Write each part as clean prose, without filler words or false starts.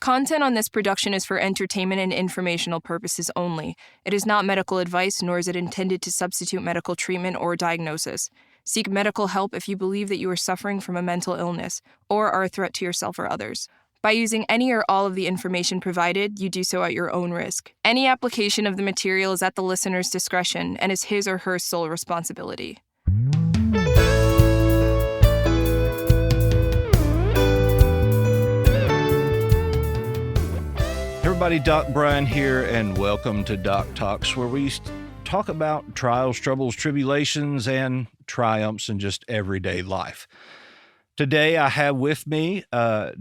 Content on this production is for entertainment and informational purposes only. It is not medical advice, nor is it intended to substitute medical treatment or diagnosis. Seek medical help if you believe that you are suffering from a mental illness or are a threat to yourself or others. By using any or all of the information provided, you do so at your own risk. Any application of the material is at the listener's discretion and is his or her sole responsibility. Everybody, Doc Brian here, and welcome to Doc Talks, where we talk about trials, troubles, tribulations, and triumphs in just everyday life. Today, I have with me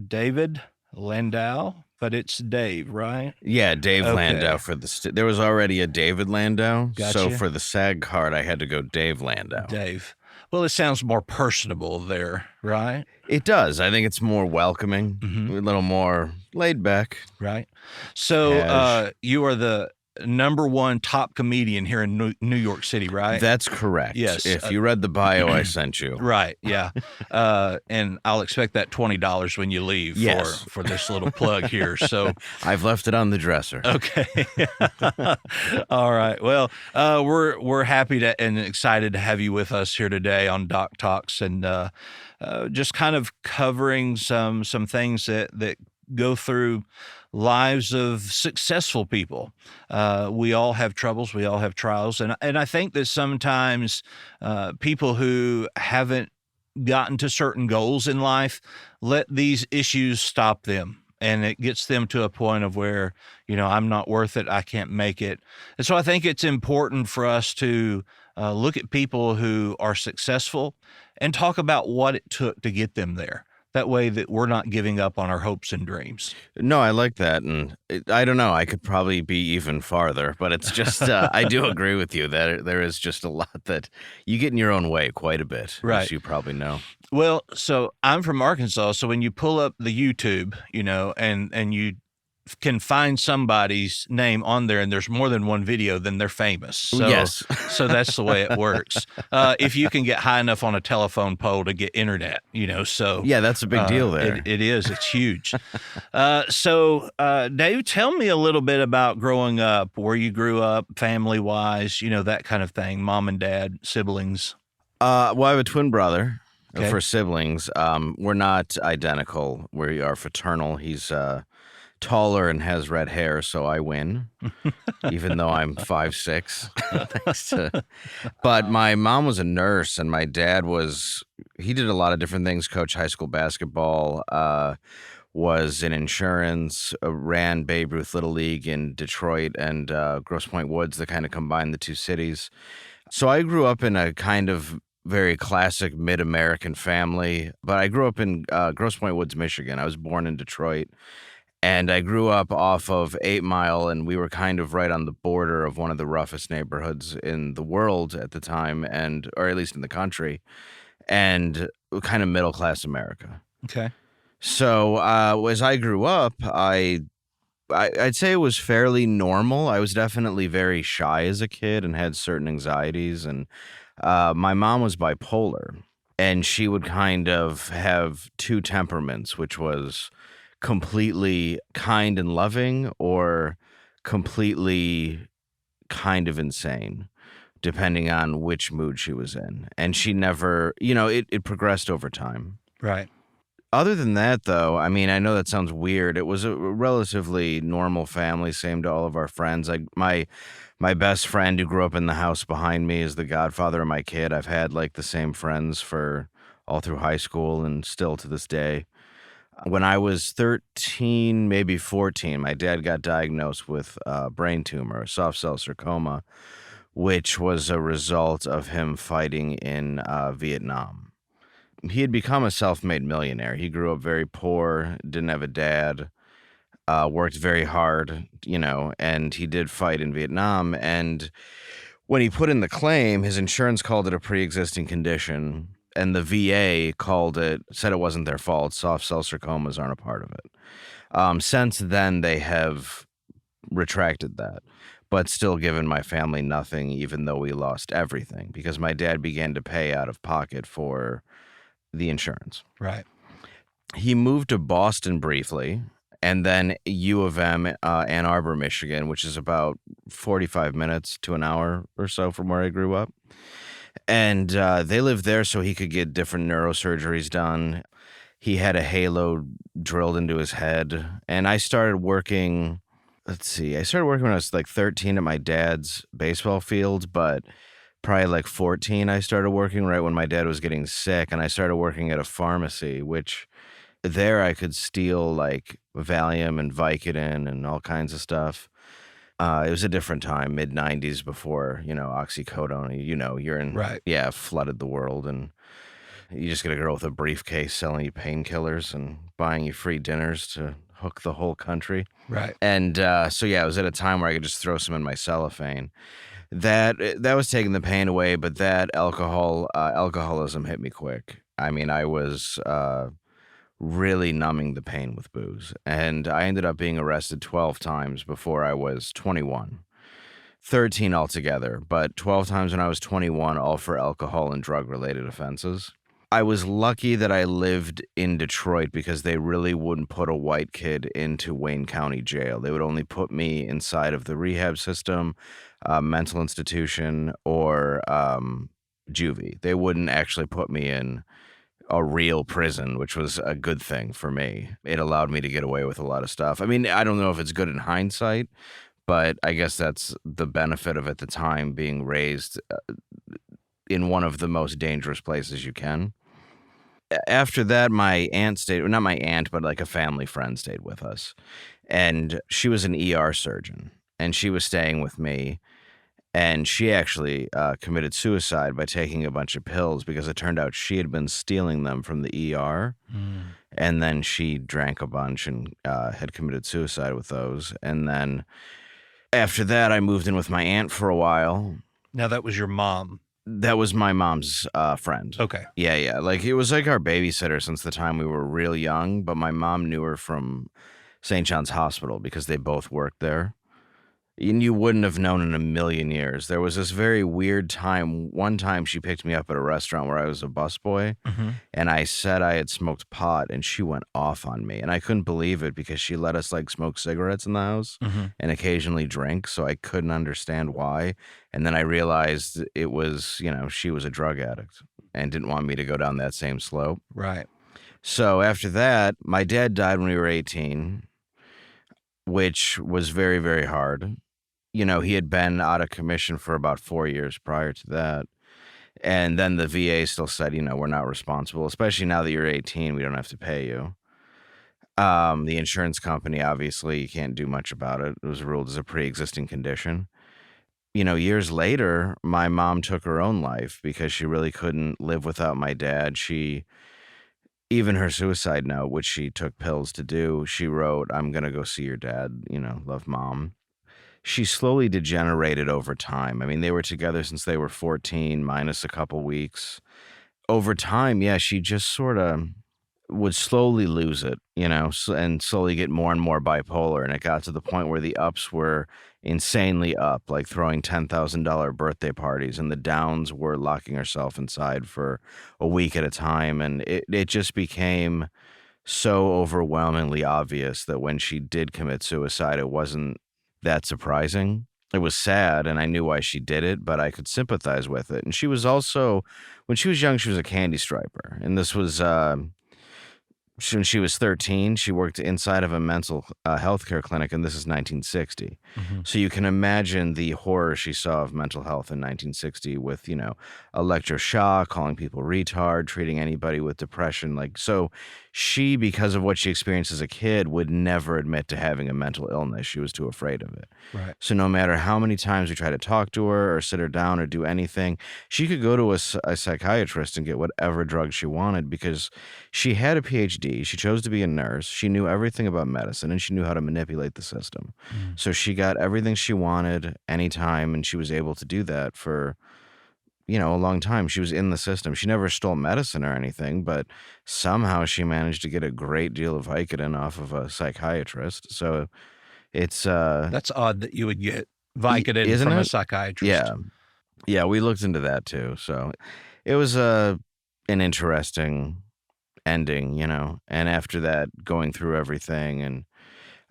David Landau, but it's Dave, right? Yeah, Dave Okay. Landau for the. There was already a David Landau, Gotcha. so for the SAG card, I had to go Dave Landau. Dave. Well, it sounds more personable there, right? It does. I think it's more welcoming, a little more laid back. Right. So you are the number one top comedian here in New York City, right? That's correct. Yes. If you read the bio I sent you. Right, yeah. And I'll expect that $20 when you leave Yes. for this little plug here. So I've left it on the dresser. okay. All right. Well, we're happy to and excited to have you with us here today on Doc Talks, and just kind of covering some things that go through lives of successful people. We all have troubles. We all have trials. And I think that sometimes people who haven't gotten to certain goals in life let these issues stop them. And it gets them to a point of where, I'm not worth it. I can't make it. And so I think it's important for us to look at people who are successful and talk about what it took to get them there. That way that we're not giving up on our hopes and dreams. No, I like that. And I don't know. I could probably be even farther, but it's just, I do agree with you that there is just a lot that you get in your own way quite a bit, Right. as you probably know. Well, so I'm from Arkansas. So when you pull up the YouTube, and you can find somebody's name on there and there's more than one video, then they're famous. So, Yes. So that's the way it works. If you can get high enough on a telephone pole to get internet, so. Yeah, that's a big deal there. It is. It's huge. So Dave, tell me a little bit about growing up, where you grew up, family-wise, that kind of thing, mom and dad, siblings. Well, I have a twin brother. Okay. For siblings. We're not identical. We are fraternal. He's taller and has red hair, so I win, even though I'm 5'6". But my mom was a nurse, and my dad he did a lot of different things, coached high school basketball, was in insurance, ran Babe Ruth Little League in Detroit and Grosse Pointe Woods that kind of combined the two cities. So I grew up in a kind of very classic mid-American family, but I grew up in Grosse Pointe Woods, Michigan. I was born in Detroit. And I grew up off of 8 Mile, and we were kind of right on the border of one of the roughest neighborhoods in the world at the time, or at least in the country, and kind of middle-class America. Okay. So as I grew up, I'd say it was fairly normal. I was definitely very shy as a kid and had certain anxieties, and my mom was bipolar, and she would kind of have two temperaments, which was completely kind and loving or completely kind of insane, depending on which mood she was in. And she never, it progressed over time. Right. Other than that, though, I mean, I know that sounds weird. It was a relatively normal family, same to all of our friends. My best friend who grew up in the house behind me is the godfather of my kid. I've had the same friends for all through high school and still to this day. When I was 13, maybe 14, my dad got diagnosed with a brain tumor, soft cell sarcoma, which was a result of him fighting in Vietnam. He had become a self-made millionaire. He grew up very poor, didn't have a dad, worked very hard, and he did fight in Vietnam. And when he put in the claim, his insurance called it a pre-existing condition. And the VA said it wasn't their fault. Soft cell sarcomas aren't a part of it. Since then, they have retracted that, but still given my family nothing, even though we lost everything, because my dad began to pay out of pocket for the insurance. Right. He moved to Boston briefly and then U of M, Ann Arbor, Michigan, which is about 45 minutes to an hour or so from where I grew up. And they lived there so he could get different neurosurgeries done. He had a halo drilled into his head. And I started working, I started working when I was like 13 at my dad's baseball field, but probably like 14, I started working right when my dad was getting sick. And I started working at a pharmacy, which there I could steal like Valium and Vicodin and all kinds of stuff. It was a different time, mid 90s, before, oxycodone, you're in, Right. flooded the world. And you just get a girl with a briefcase selling you painkillers and buying you free dinners to hook the whole country. Right. And so, yeah, it was at a time where I could just throw some in my cellophane. That was taking the pain away, but that alcoholism hit me quick. I mean, I was really numbing the pain with booze. And I ended up being arrested 12 times before I was 21. 13 altogether, but 12 times when I was 21, all for alcohol and drug-related offenses. I was lucky that I lived in Detroit because they really wouldn't put a white kid into Wayne County Jail. They would only put me inside of the rehab system, mental institution, or juvie. They wouldn't actually put me in a real prison, which was a good thing for me. It allowed me to get away with a lot of stuff. I mean, I don't know if it's good in hindsight, but I guess that's the benefit of at the time being raised in one of the most dangerous places you can. After that, my aunt stayed, not my aunt, but like a family friend stayed with us. And she was an ER surgeon, and she was staying with me. And she actually committed suicide by taking a bunch of pills because it turned out she had been stealing them from the ER. And then she drank a bunch and had committed suicide with those. And then after that, I moved in with my aunt for a while. Now, that was your mom. That was my mom's friend. Okay. Yeah. Like, it was like our babysitter since the time we were real young. But my mom knew her from St. John's Hospital because they both worked there. And you wouldn't have known in a million years. There was this very weird time. One time she picked me up at a restaurant where I was a busboy, and I said I had smoked pot, and she went off on me. And I couldn't believe it because she let us like smoke cigarettes in the house and occasionally drink, so I couldn't understand why. And then I realized it was, she was a drug addict and didn't want me to go down that same slope. Right. So after that, my dad died when we were 18, which was very, very hard. He had been out of commission for about 4 years prior to that. And then the VA still said, we're not responsible, especially now that you're 18, we don't have to pay you. The insurance company, obviously, you can't do much about it. It was ruled as a pre-existing condition. Years later, my mom took her own life because she really couldn't live without my dad. Even her suicide note, which she took pills to do, she wrote, "I'm going to go see your dad, love, Mom." She slowly degenerated over time. I mean, they were together since they were 14, minus a couple weeks. Over time, yeah, she just sort of would slowly lose it, and slowly get more and more bipolar. And it got to the point where the ups were insanely up, like throwing $10,000 birthday parties, and the downs were locking herself inside for a week at a time. And it just became so overwhelmingly obvious that when she did commit suicide, it wasn't that surprising. It was sad, and I knew why she did it, but I could sympathize with it. And she was also, when she was young, she was a candy striper. And this was, when she was 13, she worked inside of a mental health care clinic, and this is 1960. So you can imagine the horror she saw of mental health in 1960 with, electroshock, calling people retard, treating anybody with depression. So she, because of what she experienced as a kid, would never admit to having a mental illness. She was too afraid of it. Right. So no matter how many times we tried to talk to her or sit her down or do anything, she could go to a psychiatrist and get whatever drug she wanted because she had a PhD. She chose to be a nurse. She knew everything about medicine, and she knew how to manipulate the system. So she got everything she wanted anytime, and she was able to do that for a long time. She was in the system. She never stole medicine or anything, but somehow she managed to get a great deal of Vicodin off of a psychiatrist. So it's that's odd that you would get Vicodin from a psychiatrist. Yeah, we looked into that too. So it was an interesting ending, and after that, going through everything, and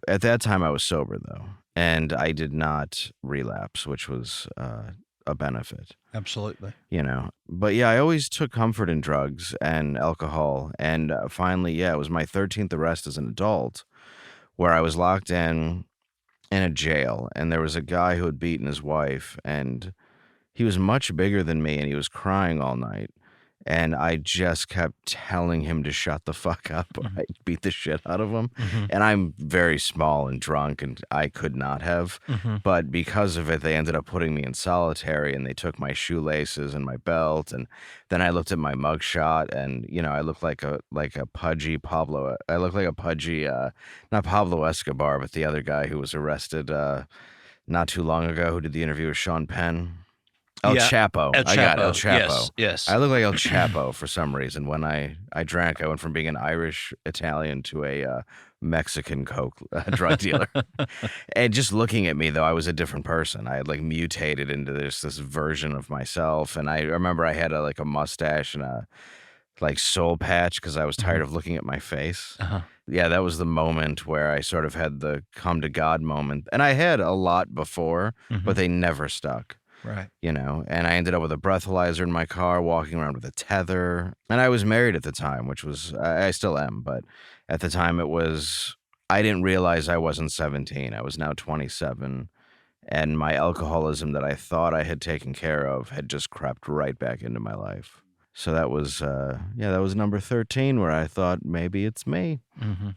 At that time, I was sober, though, and I did not relapse, which was a benefit, Absolutely. But yeah, I always took comfort in drugs and alcohol. And finally, yeah, it was my 13th arrest as an adult where I was locked in a jail, and there was a guy who had beaten his wife, and he was much bigger than me, and he was crying all night. And I just kept telling him to shut the fuck up, or Mhm. I'd beat the shit out of him. Mhm. And I'm very small and drunk, and I could not have. Mhm. But because of it, they ended up putting me in solitary, and they took my shoelaces and my belt. And then I looked at my mugshot, and I looked like a pudgy Pablo. I looked like a pudgy, not Pablo Escobar, but the other guy who was arrested not too long ago, who did the interview with Sean Penn. El Yeah, Chapo. El I got El Chapo. Chapo. Yes. I look like El Chapo for some reason. When I drank, I went from being an Irish Italian to a Mexican coke drug dealer. And just looking at me, though, I was a different person. I had like mutated into this version of myself. And I remember I had a mustache and a like soul patch because I was tired Mhm. of looking at my face. Uh-huh. Yeah, that was the moment where I sort of had the come to God moment. And I had a lot before, but Mhm. they never stuck. Right. And I ended up with a breathalyzer in my car, walking around with a tether. And I was married at the time, which was, I still am, but at the time I didn't realize I wasn't 17. I was now 27. And my alcoholism that I thought I had taken care of had just crept right back into my life. So that was, that was number 13 where I thought maybe it's me. Mhm.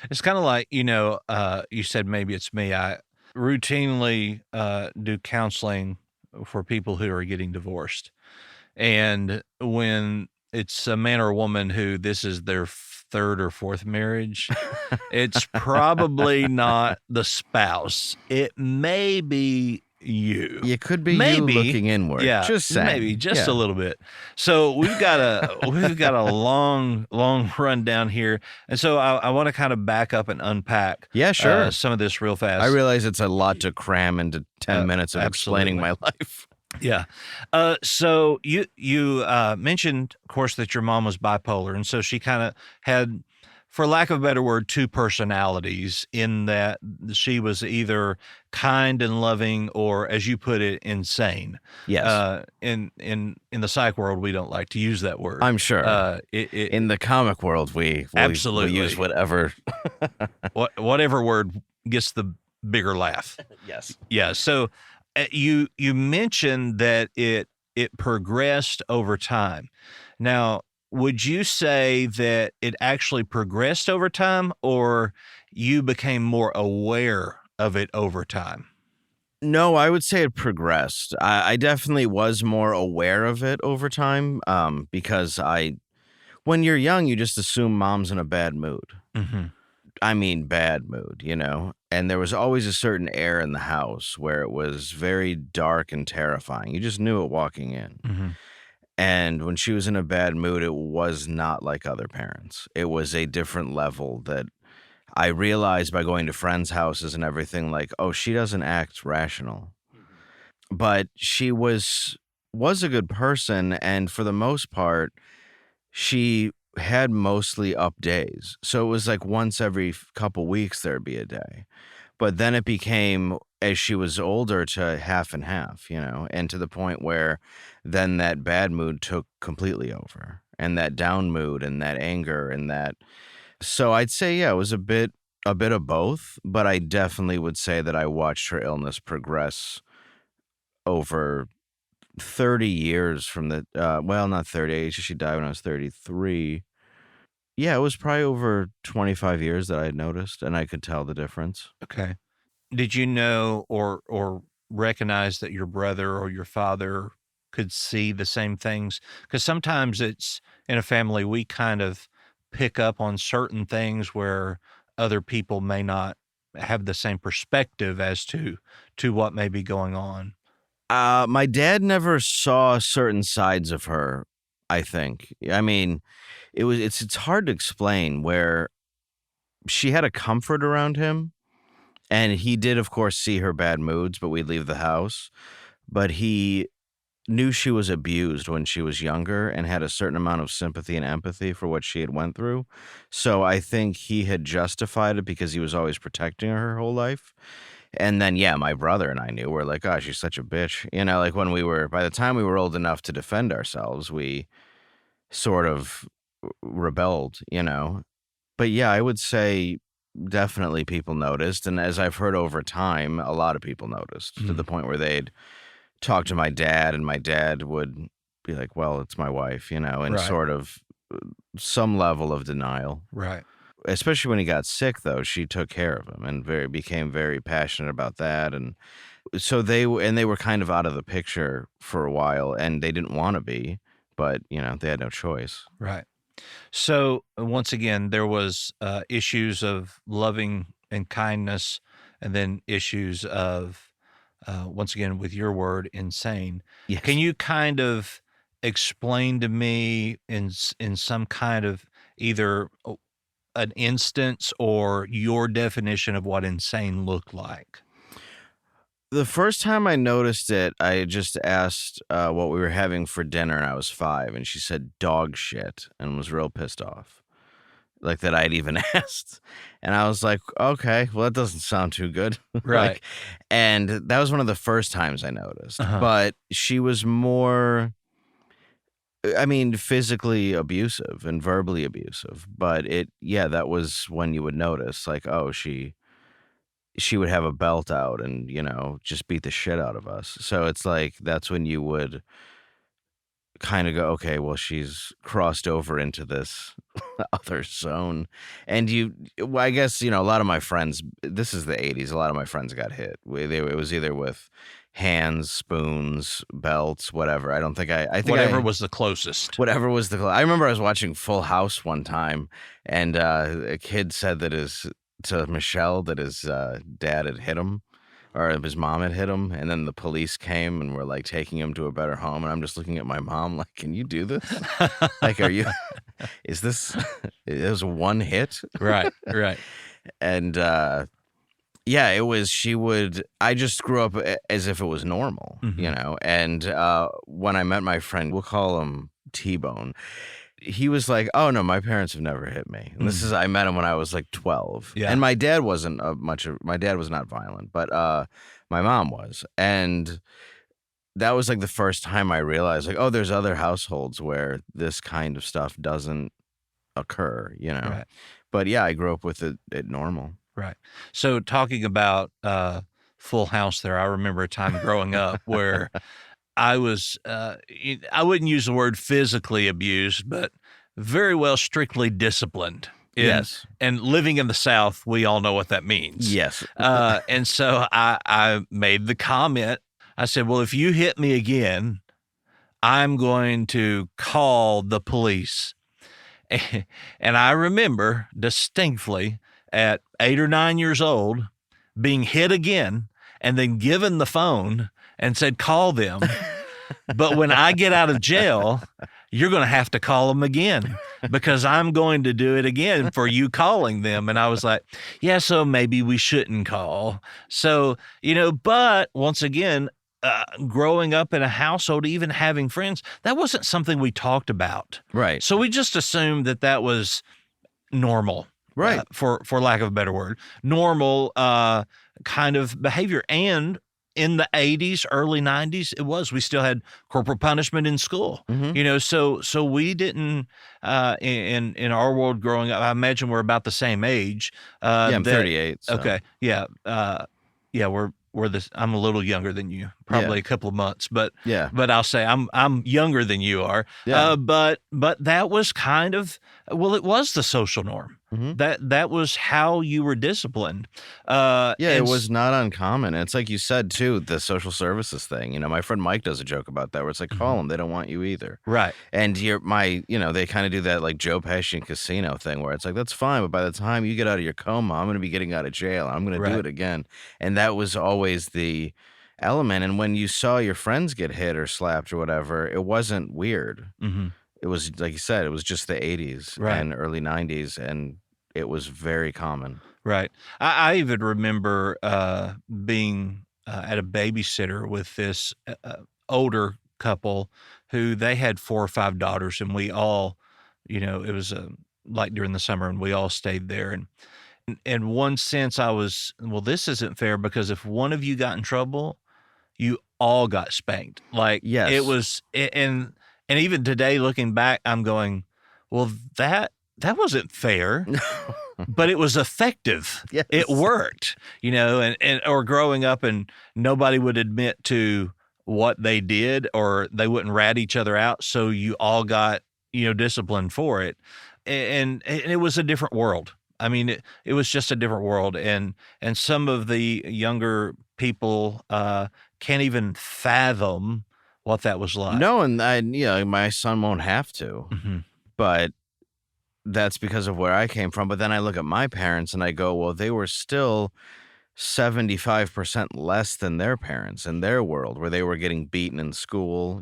It's kind of like, you said maybe it's me. I routinely do counseling for people who are getting divorced. And when it's a man or a woman who this is their third or fourth marriage, it's probably not the spouse. It may be you. It could be you Maybe. looking inward. Yeah, Just saying. maybe just Yeah. a little bit. So we've got a long rundown here, and so I want to kind of back up and unpack Yeah, sure. some of this real fast. I realize it's a lot to cram into 10 minutes of explaining my life. Yeah. So you mentioned, of course, that your mom was bipolar, and so she kind of had, for lack of a better word, two personalities, in that she was either kind and loving, or, as you put it, insane. Yes. In the psych world, we don't like to use that word. I'm sure. In the comic world, we Absolutely use whatever. whatever word gets the bigger laugh. Yes. Yeah. So you mentioned that it progressed over time. Now, would you say that it actually progressed over time, or you became more aware of it over time? No, I would say it progressed. I definitely was more aware of it over time because when you're young, you just assume mom's in a bad mood. Mm-hmm. I mean, bad mood, and there was always a certain air in the house where it was very dark and terrifying. You just knew it walking in. Mm-hmm. And when she was in a bad mood, it was not like other parents. It was a different level that I realized by going to friends' houses and everything, like, oh, she doesn't act rational. But she was a good person, and for the most part, she had mostly up days. So it was like once every couple weeks there'd be a day. But then it became, as she was older, to half and half, and to the point where then that bad mood took completely over, and that down mood and that anger and that. So I'd say, yeah, it was a bit of both, but I definitely would say that I watched her illness progress over 30 years from the, not 30, she died when I was 33. Yeah, it was probably over 25 years that I had noticed, and I could tell the difference. Okay. Did you know or recognize that your brother or your father could see the same things? Because sometimes it's in a family, we kind of pick up on certain things where other people may not have the same perspective as to what may be going on. My dad never saw certain sides of her, I think. I mean, it's hard to explain, where she had a comfort around him, and he did, of course, see her bad moods, but we'd leave the house. But he knew she was abused when she was younger and had a certain amount of sympathy and empathy for what she had went through. So I think he had justified it because he was always protecting her whole life. And then, yeah, my brother and I knew, we're like, oh, she's such a bitch. Like when by the time we were old enough to defend ourselves, we sort of rebelled. But yeah, I would say definitely people noticed. And as I've heard over time, a lot of people noticed to the point where they'd talk to my dad, and my dad would be like, well, it's my wife, and Right. sort of some level of denial. Right. Especially when he got sick, though, she took care of him and became very passionate about that. And so they were kind of out of the picture for a while, and they didn't want to be, but they had no choice. Right. So once again, there was issues of loving and kindness, and then issues of, once again, with your word, insane. Yes. Can you kind of explain to me in some kind of either an instance or your definition of what insane looked like? The first time I noticed it, I just asked what we were having for dinner, and I was 5, and she said dog shit and was real pissed off, like that I'd even asked. And I was like, okay, well, that doesn't sound too good. Right. And that was one of the first times I noticed. Uh-huh. But she was more, physically abusive and verbally abusive. But that was when you would notice, like, oh, she would have a belt out and, just beat the shit out of us. So it's like, that's when you would kind of go, okay, well, she's crossed over into this other zone. And I guess, a lot of my friends, this is the 80s, a lot of my friends got hit. It was either with hands, spoons, belts, whatever. I don't think I think whatever was the closest. Whatever was I remember I was watching Full House one time, and a kid said to Michelle that his dad had hit him, or his mom had hit him, and then the police came and were like taking him to a better home. And I'm just looking at my mom like, can you do this? Like, is this, it was one hit? Right. And I just grew up as if it was normal, and when I met my friend, we'll call him T-Bone, he was like, oh no, my parents have never hit me. And I met him when I was like 12. Yeah. And my dad wasn't my dad was not violent, but my mom was. And that was like the first time I realized, like, oh, there's other households where this kind of stuff doesn't occur, Right. But yeah, I grew up with it normal. Right. So talking about Full House there, I remember a time growing up where I was, I wouldn't use the word physically abused, but very well strictly disciplined. Yes. And living in the South, we all know what that means. Yes. And so I made the comment, I said, well, if you hit me again, I'm going to call the police. And I remember distinctly at 8 or 9 years old being hit again and then given the phone and said, call them. But when I get out of jail, you're going to have to call them again because I'm going to do it again for you calling them. And I was like, yeah, so maybe we shouldn't call. So, but once again, growing up in a household, even having friends, that wasn't something we talked about. Right. So we just assumed that was normal. Right. For lack of a better word, normal kind of behavior. And in the 80s, early 90s, we still had corporal punishment in school, so we didn't, in our world growing up, I imagine we're about the same age. I'm 38. So. Okay. Yeah. I'm a little younger than you, probably a couple of months, but I'll say I'm younger than you are. Yeah. But that was kind of, it was the social norm. Mm-hmm. That was how you were disciplined. It was not uncommon. It's like you said too, the social services thing. My friend Mike does a joke about that, where it's like, call them, they don't want you either. Right. And they kind of do that like Joe Pesci in Casino thing, where it's like, that's fine, but by the time you get out of your coma, I'm going to be getting out of jail. I'm going to do it again. And that was always the element. And when you saw your friends get hit or slapped or whatever, it wasn't weird. Mm-hmm. It was, like you said, it was just the 80s and early 90s, and it was very common. Right. I even remember being at a babysitter with this older couple who they had 4 or 5 daughters, and we all, it was like during the summer, and we all stayed there. And in one sense, I was, well, this isn't fair because if one of you got in trouble, you all got spanked. Like Yes. it was, and even today looking back, I'm going, well, that wasn't fair, but it was effective. Yes. It worked, or growing up and nobody would admit to what they did or they wouldn't rat each other out. So you all got, disciplined for it. And it was a different world. I mean, it was just a different world. And some of the younger people can't even fathom what that was like. No, and my son won't have to, Mm-hmm. but that's because of where I came from. But then I look at my parents and I go, well, they were still 75% less than their parents in their world, where they were getting beaten in school,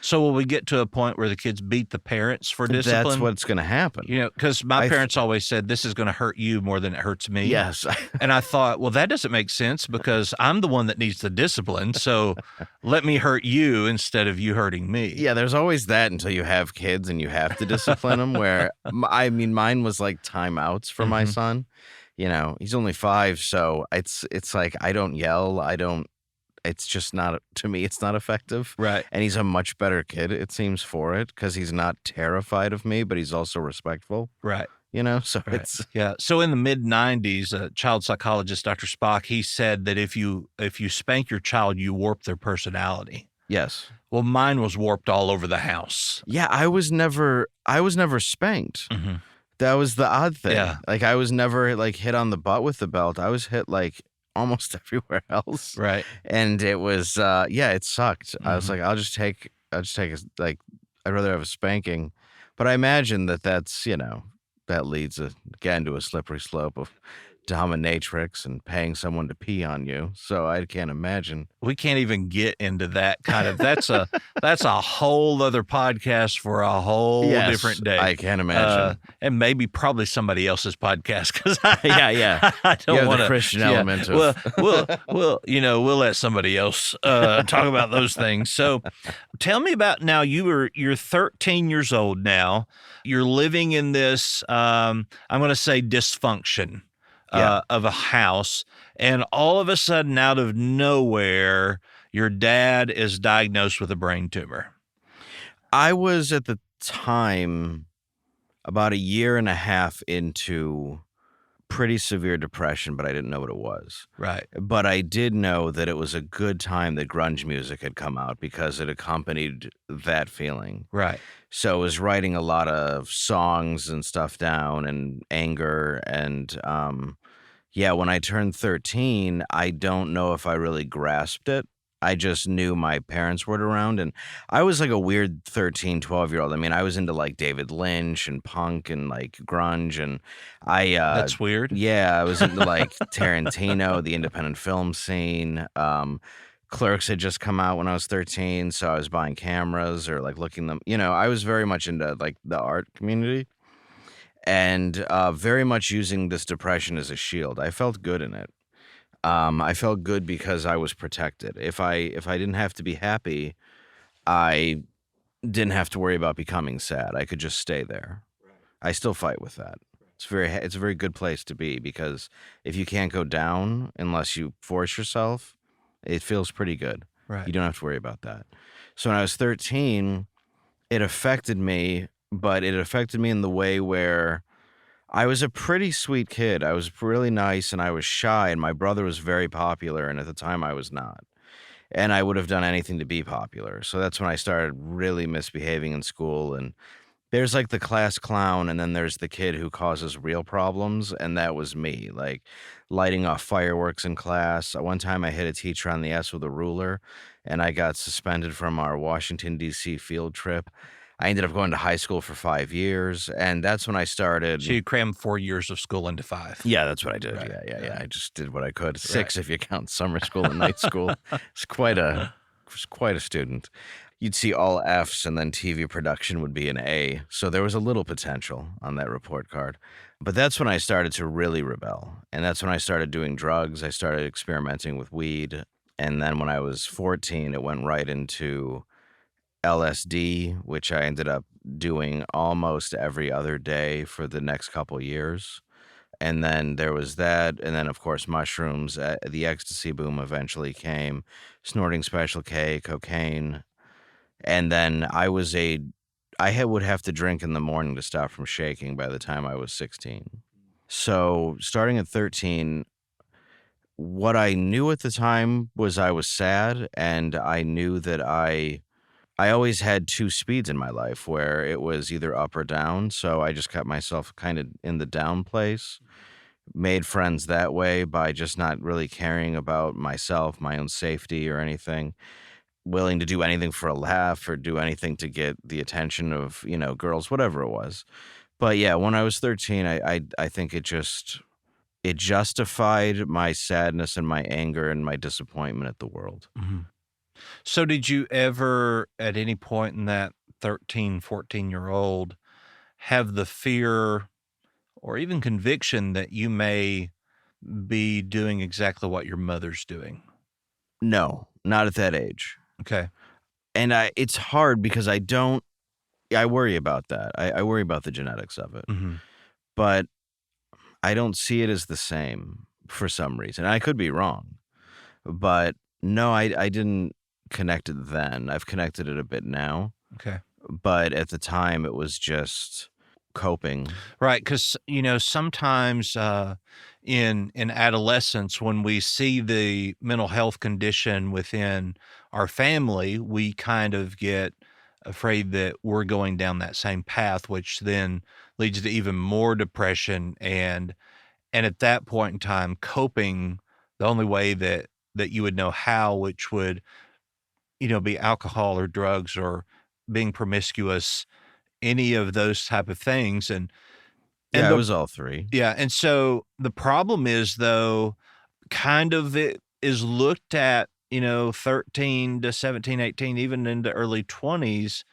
So will we get to a point where the kids beat the parents for discipline? That's what's going to happen. Because my parents always said, this is going to hurt you more than it hurts me. Yes. And I thought, well, that doesn't make sense because I'm the one that needs the discipline. So let me hurt you instead of you hurting me. Yeah, there's always that until you have kids and you have to discipline them, where, I mean, mine was like timeouts for my son. He's only 5, so it's like I don't yell. It's just not, to me, it's not effective. Right. And he's a much better kid, it seems, for it, because he's not terrified of me, but he's also respectful. Right. So Right. it's. Yeah. So in the mid-90s, child psychologist Dr. Spock, he said that if you spank your child, you warp their personality. Yes. Well, mine was warped all over the house. Yeah, I was never spanked. Mm-hmm. That was the odd thing. Yeah. Like, I was never like hit on the butt with the belt. I was hit like almost everywhere else. Right. And it was, it sucked. I was Mhm. like, I'll just take I'd rather have a spanking. But I imagine that's, that leads again to a slippery slope of dominatrix and paying someone to pee on you. So I can't imagine. We can't even get into that kind of, that's a whole other podcast for a whole Yes, different day. I can't imagine. And maybe probably somebody else's podcast because Yeah. I don't You have want the Christian element of. we'll let somebody else talk about those things. So tell me about now. You're 13 years old now. You're living in this I'm going to say dysfunction of a house, and all of a sudden, out of nowhere, your dad is diagnosed with a brain tumor. I was at the time about 1.5 years into pretty severe depression, but I didn't know what it was. Right. But I did know that it was a good time that grunge music had come out because it accompanied that feeling. Right. So I was writing a lot of songs and stuff down and anger. And when I turned 13, I don't know if I really grasped it. I just knew my parents weren't around, and I was like a weird 13, 12-year-old. I mean, I was into like David Lynch and punk and like grunge, and That's weird. yeah, I was into like Tarantino, the independent film scene. Clerks had just come out when I was 13, so I was buying cameras or like looking them. I was very much into like the art community, and very much using this depression as a shield. I felt good in it. I felt good because I was protected. If I didn't have to be happy, I didn't have to worry about becoming sad. I could just stay there. I still fight with that. It's a very good place to be, because if you can't go down unless you force yourself, it feels pretty good. Right. You don't have to worry about that. So when I was 13, it affected me, but it affected me in the way where I was a pretty sweet kid. I was really nice and I was shy, and my brother was very popular, and at the time I was not. And I would have done anything to be popular. So that's when I started really misbehaving in school. And there's like the class clown, and then there's the kid who causes real problems, and that was me, like lighting off fireworks in class. One time I hit a teacher on the ass with a ruler, and I got suspended from our Washington, D.C. field trip. I ended up going to high school for 5 years, and that's when I started. So you crammed 4 years of school into 5. Yeah, that's what I did. Right. Yeah. I just did what I could. 6 if you count summer school and night school. It's quite a student. You'd see all Fs, and then TV production would be an A. So there was a little potential on that report card. But that's when I started to really rebel, and that's when I started doing drugs. I started experimenting with weed, and then when I was 14, it went right into LSD, which I ended up doing almost every other day for the next couple years. And then there was that, and then of course mushrooms. The ecstasy boom eventually came, snorting Special K, cocaine, and then would have to drink in the morning to stop from shaking by the time I was 16. So starting at 13, what I knew at the time was I was sad, and I knew that I always had two speeds in my life where it was either up or down. So I just kept myself kind of in the down place, made friends that way by just not really caring about myself, my own safety or anything, willing to do anything for a laugh or do anything to get the attention of, girls, whatever it was. But yeah, when I was 13, I think it justified my sadness and my anger and my disappointment at the world. Mhm. So did you ever, at any point in that 13, 14-year-old, have the fear or even conviction that you may be doing exactly what your mother's doing? No, not at that age. Okay. And it's hard because I worry about that. I worry about the genetics of it, hmm but I don't see it as the same for some reason. I could be wrong, but no, I didn't connect it then. I've connected it a bit now, Okay. but at the time it was just coping. Right, because sometimes in adolescence, when we see the mental health condition within our family, we kind of get afraid that we're going down that same path, which then leads to even more depression. And at that point in time, coping the only way that you would know how, which would be alcohol or drugs or being promiscuous, any of those type of things. And Yeah, the it was all three. Yeah, and so the problem is, though, kind of it is looked at, 13 to 17, 18, even into early 20s,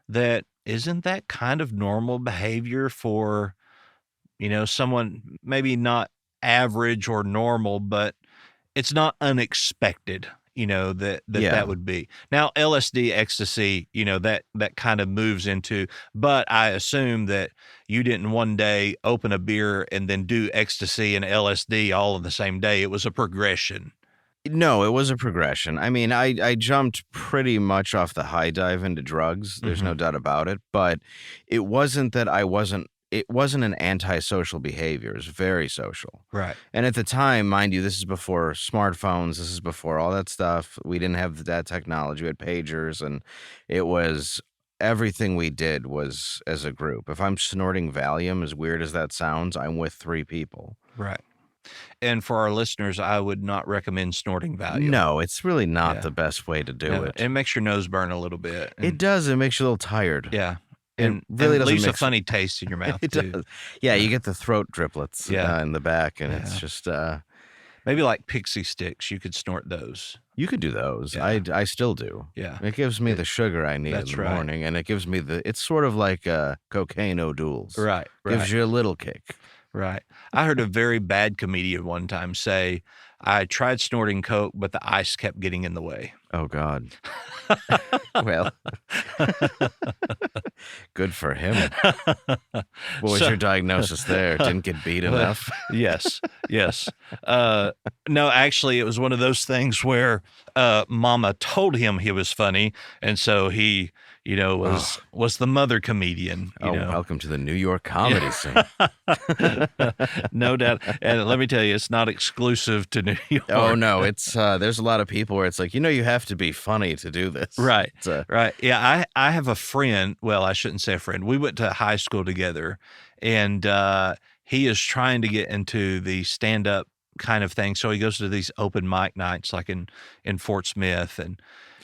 that isn't that kind of normal behavior for, someone maybe not average or normal, but it's not unexpected, that Yeah. would be. Now, LSD, ecstasy, that kind of moves into, but I assume that you didn't one day open a beer and then do ecstasy and LSD all in the same day. It was a progression. No, it was a progression. I mean, I jumped pretty much off the high dive into drugs. There's no doubt about it. But it wasn't that it wasn't an antisocial behavior. It was very social. Right. And at the time, mind you, this is before smartphones. This is before all that stuff. We didn't have that technology. We had pagers, and it was everything we did was as a group. If I'm snorting Valium, as weird as that sounds, I'm with 3 people. Right. And for our listeners, I would not recommend snorting Valium. No, it's really not Yeah. the best way to do Yeah, it. it makes your nose burn a little bit. It does. It makes you a little tired. Yeah. It And really and doesn't leaves a mix- funny taste in your mouth, It too. does. Yeah, you get the throat driplets Yeah. in the back, and it's Yeah. just Maybe like pixie sticks. You could snort those. you could do those. Yeah. I still do. Yeah. It gives me the sugar I need in That's the right. morning, and it gives me it's sort of like cocaine O'Doul's. Right. Gives you a little kick. Right. I heard a very bad comedian one time say, I tried snorting Coke, but the ice kept getting in the way. Oh God. Well, good for him. What was So- your diagnosis there? Didn't get beat enough? Yes. Yes. No, actually, it was one of those things where Mama told him he was funny. And so he, was the mother comedian. Welcome to the New York comedy scene. No doubt. And let me tell you, it's not exclusive to New York. Oh no, it's there's a lot of people where it's like, you have to be funny to do this. Right. It's, Right. Yeah. I have a friend. Well, I shouldn't say a friend. We went to high school together, and he is trying to get into the stand-up kind of thing. So he goes to these open mic nights like in Fort Smith,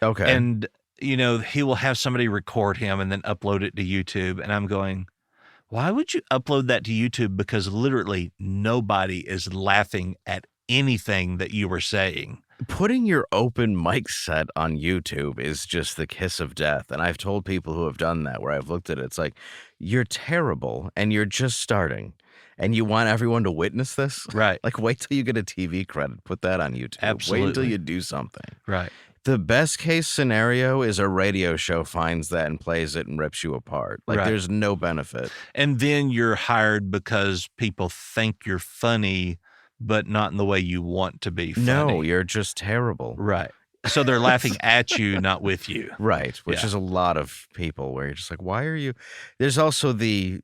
okay. and he will have somebody record him and then upload it to YouTube. And I'm going, why would you upload that to YouTube? Because literally nobody is laughing at anything that you were saying. Putting your open mic set on YouTube is just the kiss of death. And I've told people who have done that, where I've looked at it, it's like, you're terrible and you're just starting. And you want everyone to witness this? Right. Like, wait till you get a TV credit. Put that on YouTube. Wait until Absolutely. you do something. Right. The best case scenario is a radio show finds that and plays it and rips you apart. Like, Right. there's no benefit. And then you're hired because people think you're funny, but not in the way you want to be funny. No, you're just terrible. Right. So they're laughing at you, not with you. Right, which Yeah. is a lot of people where you're just like, why are you? There's also the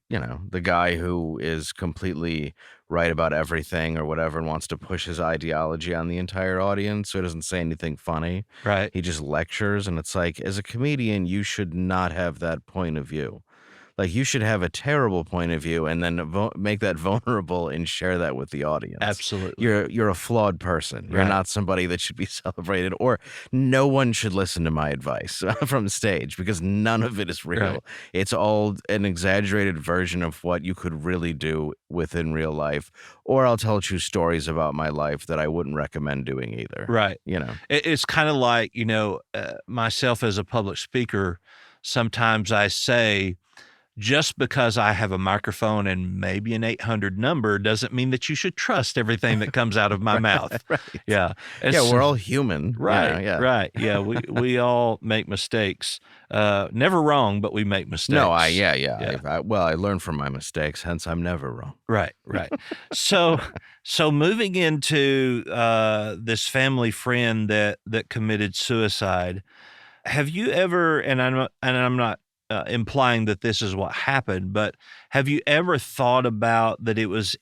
guy who is completely right about everything or whatever and wants to push his ideology on the entire audience, so he doesn't say anything funny. Right. He just lectures, and it's like, as a comedian, you should not have that point of view. Like, you should have a terrible point of view and then make that vulnerable and share that with the audience. Absolutely. You're a flawed person. You're Right. not somebody that should be celebrated, or no one should listen to my advice from stage because none of it is real. Right. It's all an exaggerated version of what you could really do within real life, or I'll tell you stories about my life that I wouldn't recommend doing either. Right. It's kind of like, myself as a public speaker, sometimes I say, just because I have a microphone and maybe an 800 number doesn't mean that you should trust everything that comes out of my mouth. Right. Yeah. Yeah, we're all human. Right. Yeah. Right. Yeah. We all make mistakes. Never wrong, but we make mistakes. No, I learn from my mistakes, hence I'm never wrong. Right. So moving into this family friend that committed suicide, have you ever? And I'm not implying that this is what happened, but have you ever thought about that it was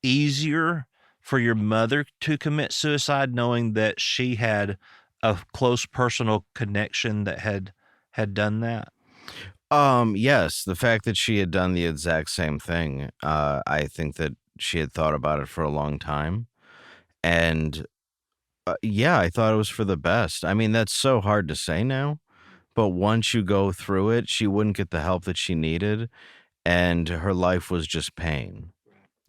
easier for your mother to commit suicide, knowing that she had a close personal connection that had done that? Yes, the fact that she had done the exact same thing, I think that she had thought about it for a long time. And yeah, I thought it was for the best. I mean, that's so hard to say now, but once you go through it, she wouldn't get the help that she needed, and her life was just pain.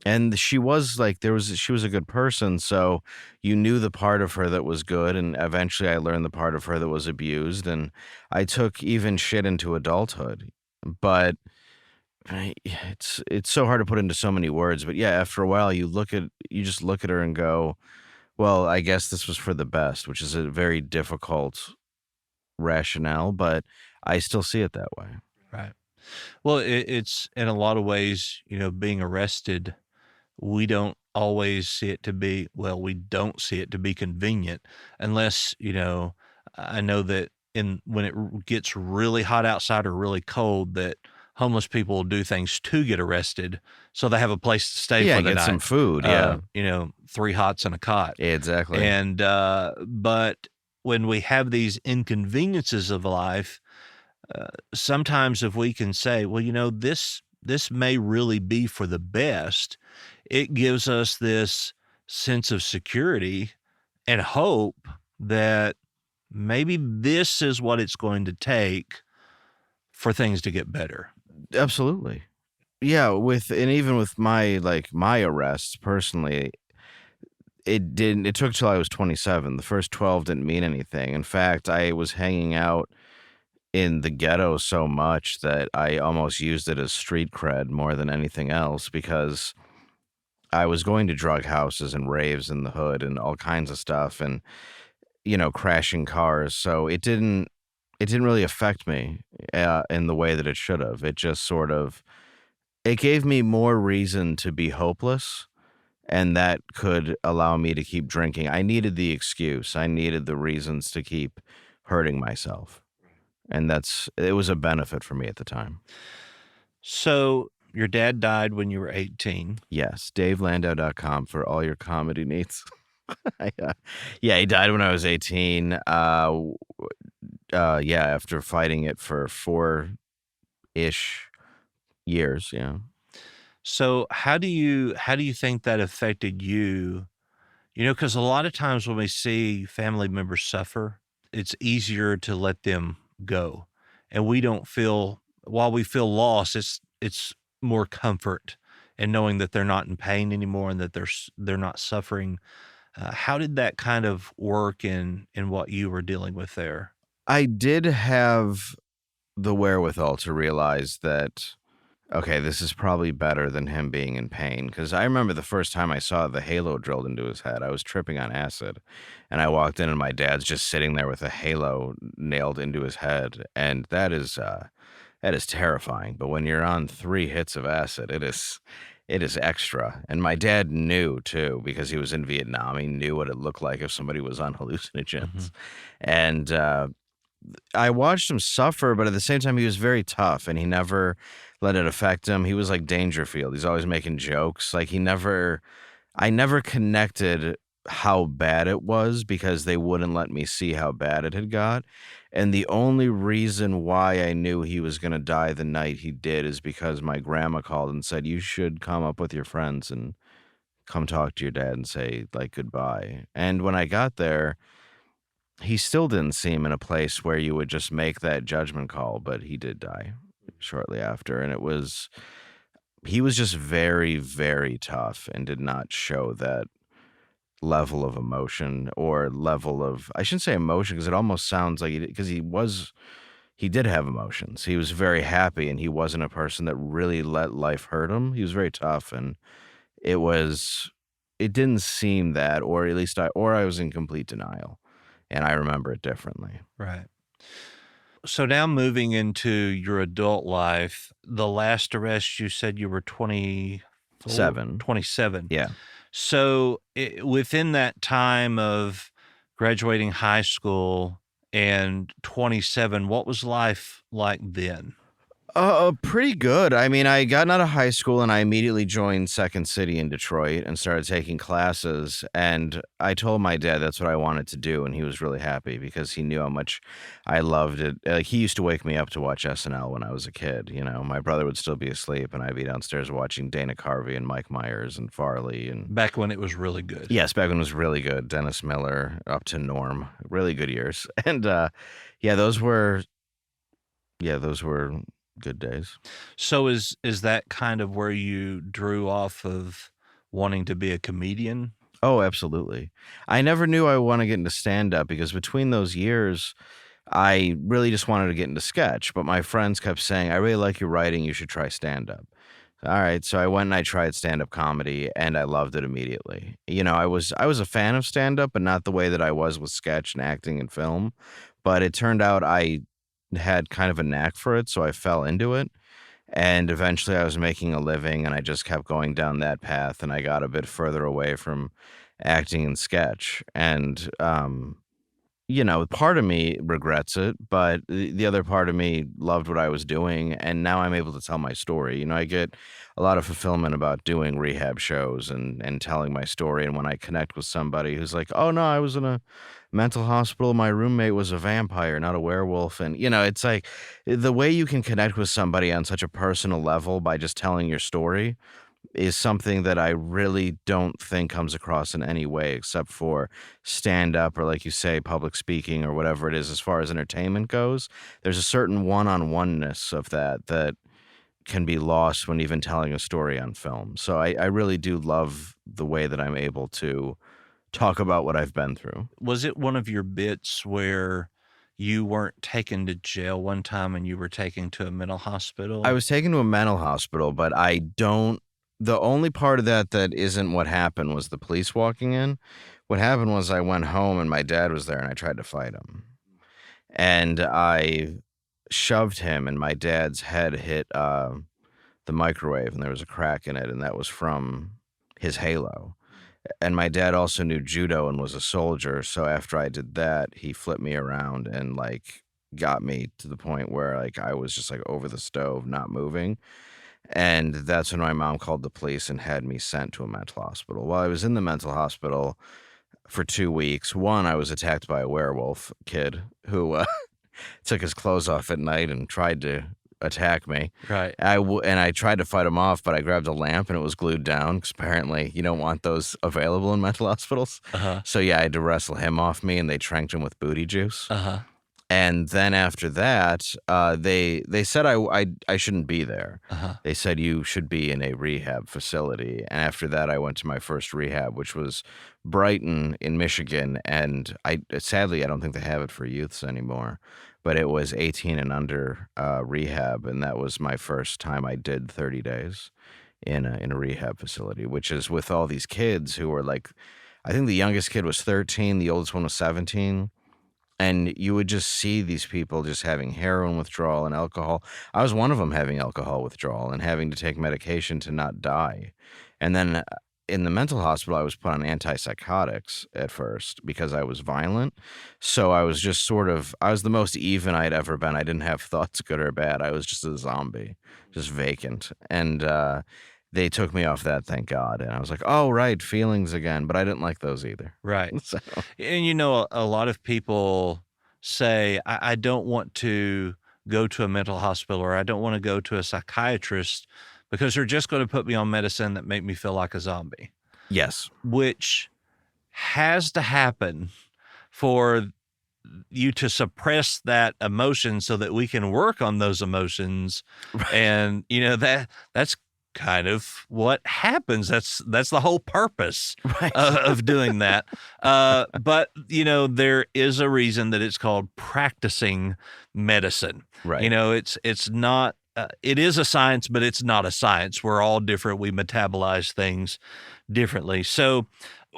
And she was like, she was a good person, so you knew the part of her that was good, and eventually I learned the part of her that was abused, and I took even shit into adulthood. But it's so hard to put into so many words. But yeah, after a while, you just look at her and go, well, I guess this was for the best, which is a very difficult rationale, but I still see it that way. Right. Well, it's in a lot of ways, being arrested, we don't always see it to be, we don't see it to be convenient unless, I know that when it gets really hot outside or really cold, that homeless people will do things to get arrested so they have a place to stay for the get night. some food. Yeah. 3 hots and a cot. Exactly. And, but when we have these inconveniences of life, sometimes if we can say, well, this may really be for the best, it gives us this sense of security and hope that maybe this is what it's going to take for things to get better. Absolutely. Yeah, even with my arrests personally, it took till I was 27. The first 12 didn't mean anything. In fact, I was hanging out in the ghetto so much that I almost used it as street cred more than anything else, because I was going to drug houses and raves in the hood and all kinds of stuff, and crashing cars. So it didn't really affect me in the way that it should have. It just it gave me more reason to be hopeless, and that could allow me to keep drinking. I needed the excuse. I needed the reasons to keep hurting myself. And it was a benefit for me at the time. So your dad died when you were 18. Yes, DaveLandau.com for all your comedy needs. Yeah, he died when I was 18. After fighting it for 4-ish years. Yeah. So how do you think that affected you? Because a lot of times when we see family members suffer, it's easier to let them go, and we don't feel, while we feel loss, it's more comfort in knowing that they're not in pain anymore and that they're not suffering. How did that kind of work in what you were dealing with there? I did have the wherewithal to realize that Okay, this is probably better than him being in pain because I remember the first time I saw the halo drilled into his head. I was tripping on acid, and I walked in, and my dad's just sitting there with a halo nailed into his head, and that is terrifying. But when you're on 3 hits of acid, it is extra. And my dad knew too because he was in Vietnam. He knew what it looked like if somebody was on hallucinogens, and I watched him suffer, but at the same time, he was very tough and he never let it affect him. He was like Dangerfield. He's always making jokes. Like I never connected how bad it was because they wouldn't let me see how bad it had got. And the only reason why I knew he was going to die the night he did is because my grandma called and said, "You should come up with your friends and come talk to your dad and say like goodbye." And when I got there, he still didn't seem in a place where you would just make that judgment call, but he did die shortly after. And he was just very, very tough and did not show that level of emotion or level of, I shouldn't say emotion because it almost sounds like because he did have emotions. He was very happy and he wasn't a person that really let life hurt him. He was very tough and it didn't seem that, or at least I was in complete denial. And I remember it differently. Right. So now moving into your adult life, the last arrest you said you were 7. 27. Yeah. So within that time of graduating high school and 27, what was life like then? Pretty good. I mean, I got out of high school and I immediately joined Second City in Detroit and started taking classes. And I told my dad that's what I wanted to do, and he was really happy because he knew how much I loved it. Like he used to wake me up to watch SNL when I was a kid. You know, my brother would still be asleep, and I'd be downstairs watching Dana Carvey and Mike Myers and Farley and Back when it was really good. yes, back when it was really good. Dennis Miller up to Norm, really good years. And yeah, those were good days. So is that kind of where you drew off of wanting to be a comedian? Oh, absolutely. I never knew I want to get into stand up because between those years, I really just wanted to get into sketch. But my friends kept saying, "I really like your writing. You should try stand up." All right, so I went and I tried stand up comedy, and I loved it immediately. You know, I was a fan of stand up, but not the way that I was with sketch and acting and film. But it turned out I had kind of a knack for it, so I fell into it. And eventually I was making a living and I just kept going down that path and I got a bit further away from acting and sketch. And you know, part of me regrets it, but the other part of me loved what I was doing, and now I'm able to tell my story. You know, I get a lot of fulfillment about doing rehab shows and telling my story. And when I connect with somebody who's like, "Oh no, I was in a mental hospital. My roommate was a vampire, not a werewolf," and you know, it's like the way you can connect with somebody on such a personal level by just telling your story is something that I really don't think comes across in any way except for stand up or, like you say, public speaking or whatever it is as far as entertainment goes. There's a certain one-on-oneness of that can be lost when even telling a story on film. So I really do love the way that I'm able to talk about what I've been through. Was it one of your bits where you weren't taken to jail one time and you were taken to a mental hospital? I was taken to a mental hospital, but the only part of that isn't what happened was the police walking in. What happened was I went home and my dad was there and I tried to fight him. And I shoved him and my dad's head hit the microwave and there was a crack in it, and that was from his halo. And my dad also knew judo and was a soldier, so after I did that, he flipped me around and like got me to the point where like I was just like over the stove, not moving. And that's when my mom called the police and had me sent to a mental hospital. While I was in the mental hospital for 2 weeks, one, I was attacked by a werewolf kid who took his clothes off at night and tried to attack me. Right. And I tried to fight him off, but I grabbed a lamp and it was glued down because apparently you don't want those available in mental hospitals. Uh-huh. So yeah, I had to wrestle him off me, and they tranked him with booty juice. Uh-huh. And then after that, they said I shouldn't be there. Uh-huh. They said you should be in a rehab facility. And after that, I went to my first rehab, which was Brighton in Michigan. And sadly I don't think they have it for youths anymore. But it was 18 and under rehab, and that was my first time I did 30 days in a rehab facility, which is with all these kids who were like, I think the youngest kid was 13, the oldest one was 17. And you would just see these people just having heroin withdrawal and alcohol. I was one of them having alcohol withdrawal and having to take medication to not die. And then in the mental hospital, I was put on antipsychotics at first because I was violent. So I was just I was the most even I'd ever been. I didn't have thoughts, good or bad. I was just a zombie, just vacant. And they took me off that, thank God. And I was like, oh, right, feelings again. But I didn't like those either. Right. So, And a lot of people say, I don't want to go to a mental hospital, or I don't want to go to a psychiatrist because they're just going to put me on medicine that make me feel like a zombie, yes. which has to happen for you to suppress that emotion so that we can work on those emotions. Right. And, that's kind of what happens. That's the whole purpose Right. of doing that. But there is a reason that it's called practicing medicine. Right. It's not. It is a science, but it's not a science. We're all different. We metabolize things differently. So,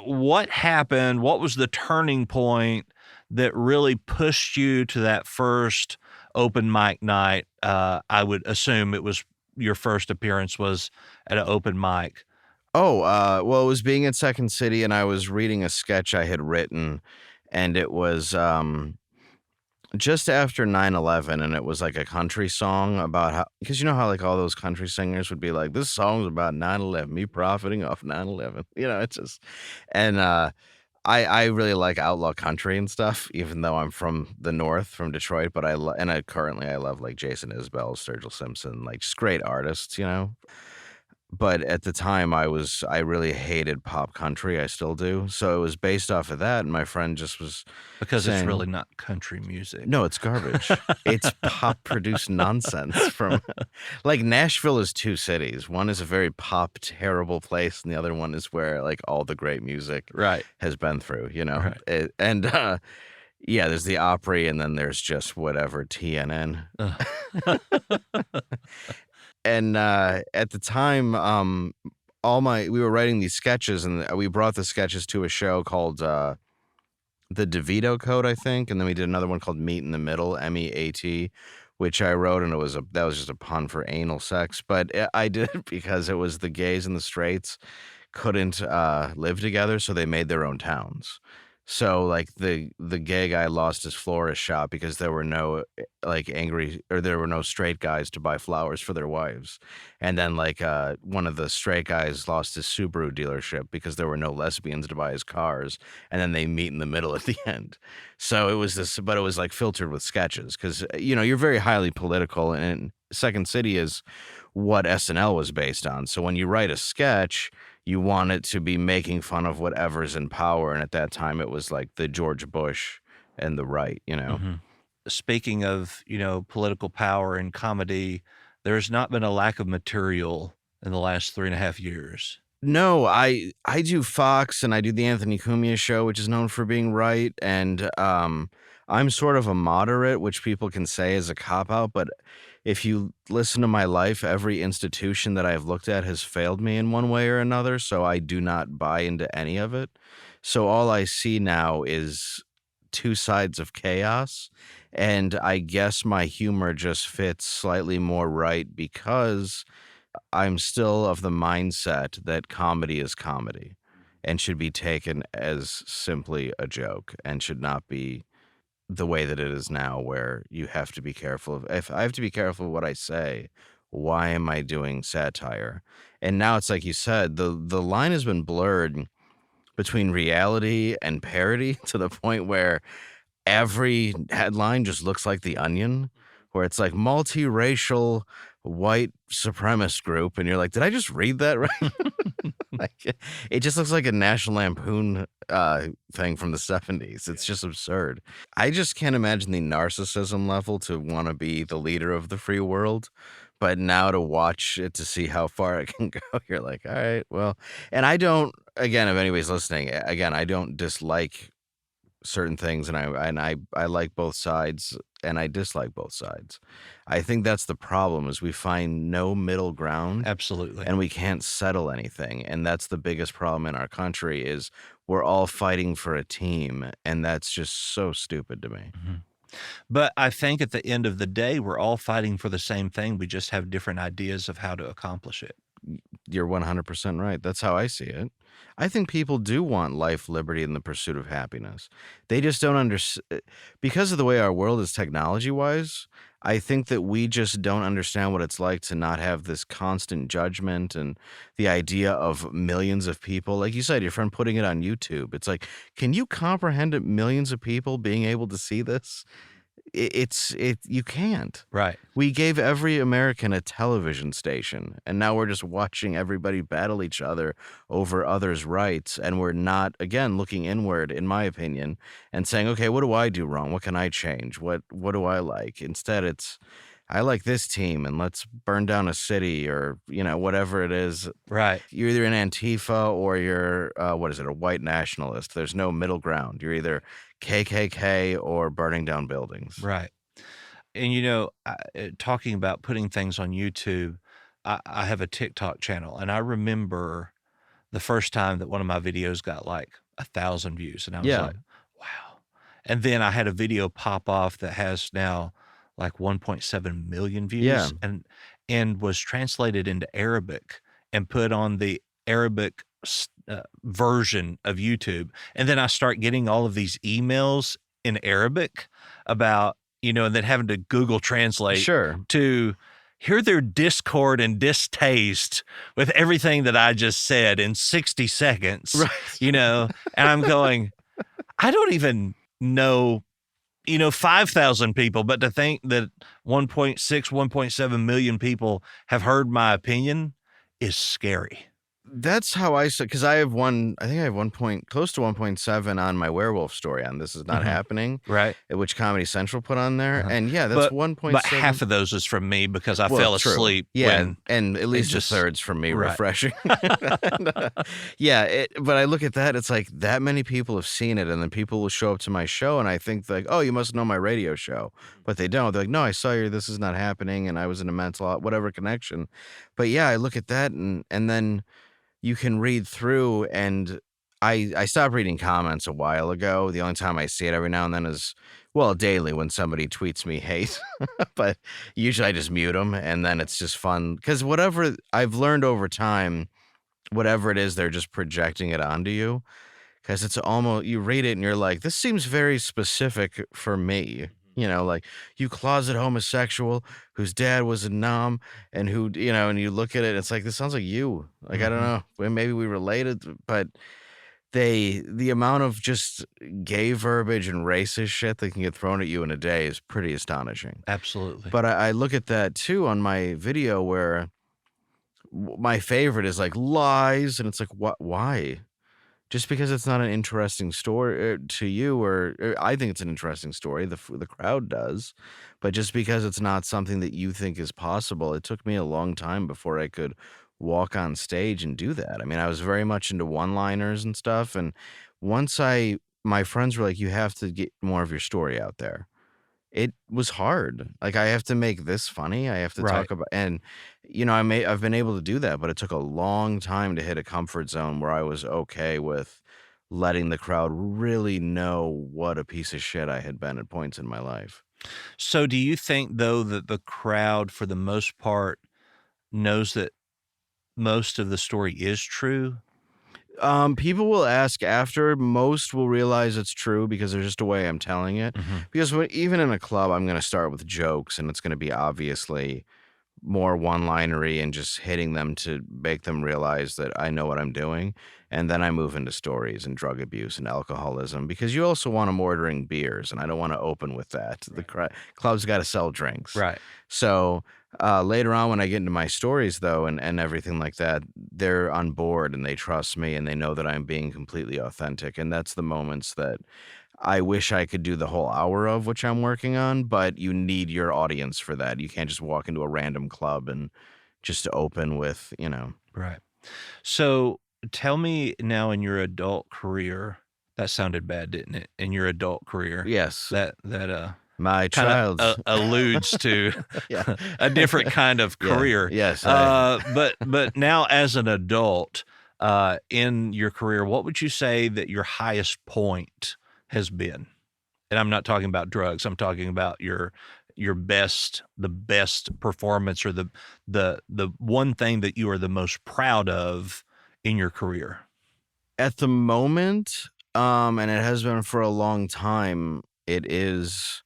what happened? What was the turning point that really pushed you to that first open mic night? I would assume it was your first appearance was at an open mic. Oh, well, it was being at Second City, and I was reading a sketch I had written, and it was just after 9/11, and it was like a country song about how, because you know how like all those country singers would be like, this song's about 9/11, me profiting off 9/11. It's just, and I really like outlaw country and stuff, even though I'm from the North, from Detroit. But I love like Jason Isbell, Sturgill Simpson, like just great artists. But at the time, I really hated pop country. I still do. So it was based off of that, and my friend just was Because it's saying, really not country music. no, it's garbage. It's pop-produced nonsense from like Nashville is two cities. One is a very pop, terrible place, and the other one is where like all the great music Right. has been through, Right. Yeah, there's the Opry, and then there's just whatever TNN. And at the time, we were writing these sketches, and we brought the sketches to a show called the DeVito Code, I think, and then we did another one called Meet in the Middle, MEAT, which I wrote, and that was just a pun for anal sex. But I did it because it was the gays and the straights couldn't live together, so they made their own towns. So like the gay guy lost his florist shop because there were no there were no straight guys to buy flowers for their wives. And then like one of the straight guys lost his Subaru dealership because there were no lesbians to buy his cars. And then they meet in the middle at the end. So it was but it was like filtered with sketches because you're very highly political, and Second City is what SNL was based on. So when you write a sketch, you want it to be making fun of whatever's in power. And at that time, it was like the George Bush and the right, Mhm. Speaking of, political power and comedy, there's not been a lack of material in the last 3.5 years. No, I do Fox, and I do the Anthony Cumia show, which is known for being right. And I'm sort of a moderate, which people can say is a cop-out. But if you listen to my life, every institution that I've looked at has failed me in one way or another, so I do not buy into any of it. So all I see now is two sides of chaos, and I guess my humor just fits slightly more right because I'm still of the mindset that comedy is comedy and should be taken as simply a joke and should not be the way that it is now, where you have to be careful if I have to be careful of what I say, why am I doing satire? And now it's like you said, the line has been blurred between reality and parody to the point where every headline just looks like The Onion, where it's like multiracial white supremacist group, and you're like, did I just read that right? Like, it just looks like a National Lampoon thing from the 70s. It's just absurd. I just can't imagine the narcissism level to want to be the leader of the free world. But now to watch it to see how far it can go, you're like, all right, well, and I don't, again, if anybody's listening, again, I don't dislike certain things, and I like both sides, and I dislike both sides. I think that's the problem, is we find no middle ground. Absolutely. And we can't settle anything, and that's the biggest problem in our country, is we're all fighting for a team, and that's just so stupid to me. Mm-hmm. But I think at the end of the day, we're all fighting for the same thing. We just have different ideas of how to accomplish it. You're 100% right. That's how I see it. I think people do want life, liberty, and the pursuit of happiness. They just don't understand, because of the way our world is technology-wise, I think that we just don't understand what it's like to not have this constant judgment and the idea of millions of people. Like you said, your friend putting it on YouTube. It's like, can you comprehend millions of people being able to see this? You can't. Right. We gave every American a television station, and now we're just watching everybody battle each other over others' rights, and we're not, again, looking inward, in my opinion, and saying, okay, what do I do wrong? What can I change? What do I like? Instead, it's, I like this team, and let's burn down a city, or, whatever it is. Right. You're either an Antifa or you're, a white nationalist. There's no middle ground. You're either KKK or burning down buildings. Right. And, talking about putting things on YouTube, I have a TikTok channel, and I remember the first time that one of my videos got like 1,000 views, and I was like, wow. And then I had a video pop off that has now like 1.7 million views, and was translated into Arabic and put on the Arabic version of YouTube. And then I start getting all of these emails in Arabic about, and then having to Google Translate to hear their discord and distaste with everything that I just said in 60 seconds, and I'm going, I don't even know, 5,000 people, but to think that 1.7 million people have heard my opinion is scary. That's how I said, because I think I have close to 1.7 on my werewolf story on This Is Not Happening, right? Which Comedy Central put on there, and that's 1.7. But half of those is from me because I fell asleep. Yeah, and at least a third's from me, refreshing. And, but I look at that, it's like that many people have seen it, and then people will show up to my show, and I think like, oh, you must know my radio show, but they don't. They're like, no, I saw your This Is Not Happening, and I was in a mental whatever connection. But I look at that, and then you can read through, and I stopped reading comments a while ago. The only time I see it every now and then is, daily when somebody tweets me hate. But usually I just mute them, and then it's just fun. Because whatever I've learned over time, whatever it is, they're just projecting it onto you. Because it's almost, you read it and you're like, this seems very specific for me. Like, you closet homosexual whose dad was a nom, and who, and you look at it, it's like, this sounds like you. Like, I don't know, maybe we related, but the amount of just gay verbiage and racist shit that can get thrown at you in a day is pretty astonishing. Absolutely. But I look at that too on my video, where my favorite is like lies, and it's like, what? Why? Just because it's not an interesting story to you, or I think it's an interesting story, the crowd does, but just because it's not something that you think is possible, it took me a long time before I could walk on stage and do that. I mean, I was very much into one-liners and stuff, and once my friends were like, you have to get more of your story out there. It was hard. Like, I have to make this funny. I have to talk about, and I've been able to do that, but it took a long time to hit a comfort zone where I was okay with letting the crowd really know what a piece of shit I had been at points in my life. So do you think, though, that the crowd, for the most part, knows that most of the story is true? People will ask after. Most will realize it's true because there's just a way I'm telling it. Because even in a club, I'm going to start with jokes, and it's going to be obviously more one-linery and just hitting them to make them realize that I know what I'm doing. And then I move into stories and drug abuse and alcoholism, because you also want them ordering beers, and I don't want to open with that. The club's got to sell drinks. Right. So later on, when I get into my stories, though, and everything like that, they're on board and they trust me and they know that I'm being completely authentic. And that's the moments that I wish I could do the whole hour of, which I'm working on, but you need your audience for that. You can't just walk into a random club and just open with, Right. So tell me now, in your adult career, that sounded bad, didn't it? In your adult career. Yes. That My kind child of alludes to Yeah. a different kind of Yeah. career. Yes. But now as an adult, in your career, what would you say that your highest point has been? And I'm not talking about drugs. I'm talking about the best performance, or the one thing that you are the most proud of in your career. At the moment, and it has been for a long time, it is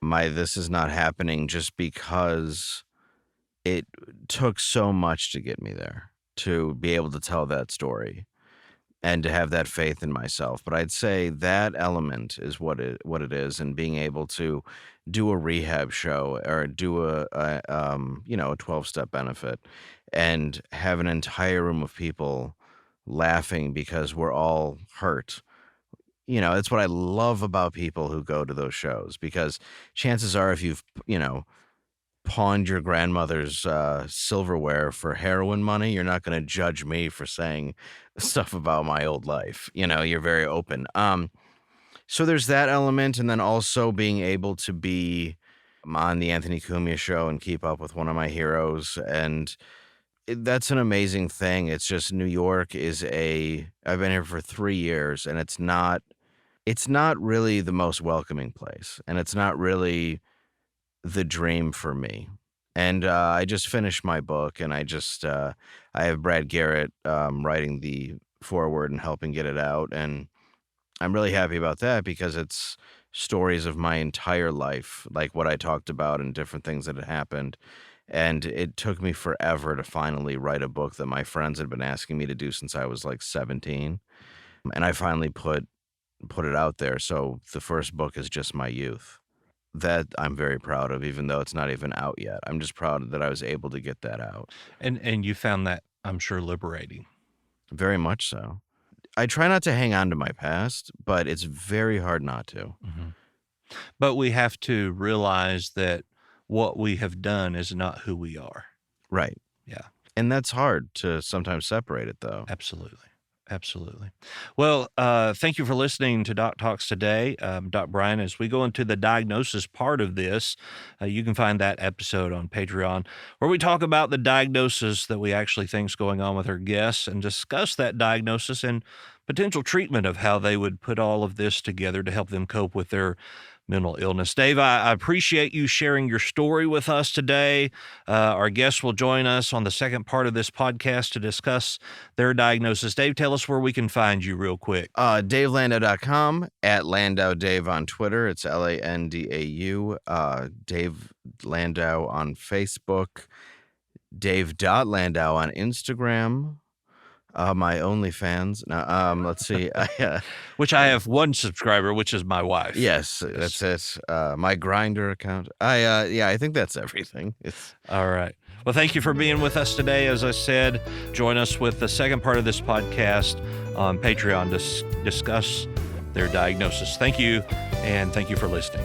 This Is Not Happening, just because it took so much to get me there, to be able to tell that story and to have that faith in myself. But I'd say that element is what it is, and being able to do a rehab show or do a 12-step benefit and have an entire room of people laughing because we're all hurt. It's what I love about people who go to those shows, because chances are, if you've, pawned your grandmother's silverware for heroin money, you're not going to judge me for saying stuff about my old life. You're very open. So there's that element, and then also being able to be on the Anthony Cumia show and keep up with one of my heroes, and that's an amazing thing. It's just, New York I've been here for 3 years, and it's not really the most welcoming place, and it's not really the dream for me. And I just finished my book, and I have Brad Garrett writing the foreword and helping get it out, and I'm really happy about that, because it's stories of my entire life, like what I talked about and different things that had happened. And it took me forever to finally write a book that my friends had been asking me to do since I was like 17. And I finally put it out there. So the first book is just my youth. That I'm very proud of, even though it's not even out yet. I'm just proud that I was able to get that out. And you found that, I'm sure, liberating. Very much so. I try not to hang on to my past, but it's very hard not to. Mm-hmm. But we have to realize that what we have done is not who we are. Right. Yeah. And that's hard to sometimes separate it, though. Absolutely. Absolutely. Well, thank you for listening to Doc Talks today. Doc Brian, as we go into the diagnosis part of this, you can find that episode on Patreon, where we talk about the diagnosis that we actually think is going on with our guests and discuss that diagnosis and potential treatment of how they would put all of this together to help them cope with their mental illness. Dave, I appreciate you sharing your story with us today. Our guests will join us on the second part of this podcast to discuss their diagnosis. Dave, tell us where we can find you real quick. DaveLandau.com, at Landau Dave on Twitter. It's Landau. Dave Landau on Facebook. Dave.Landau on Instagram. My OnlyFans. Now, let's see. Which I have one subscriber, which is my wife. Yes, that's it. My Grindr account. I think that's everything. All right. Well, thank you for being with us today. As I said, join us with the second part of this podcast on Patreon to discuss their diagnosis. Thank you, and thank you for listening.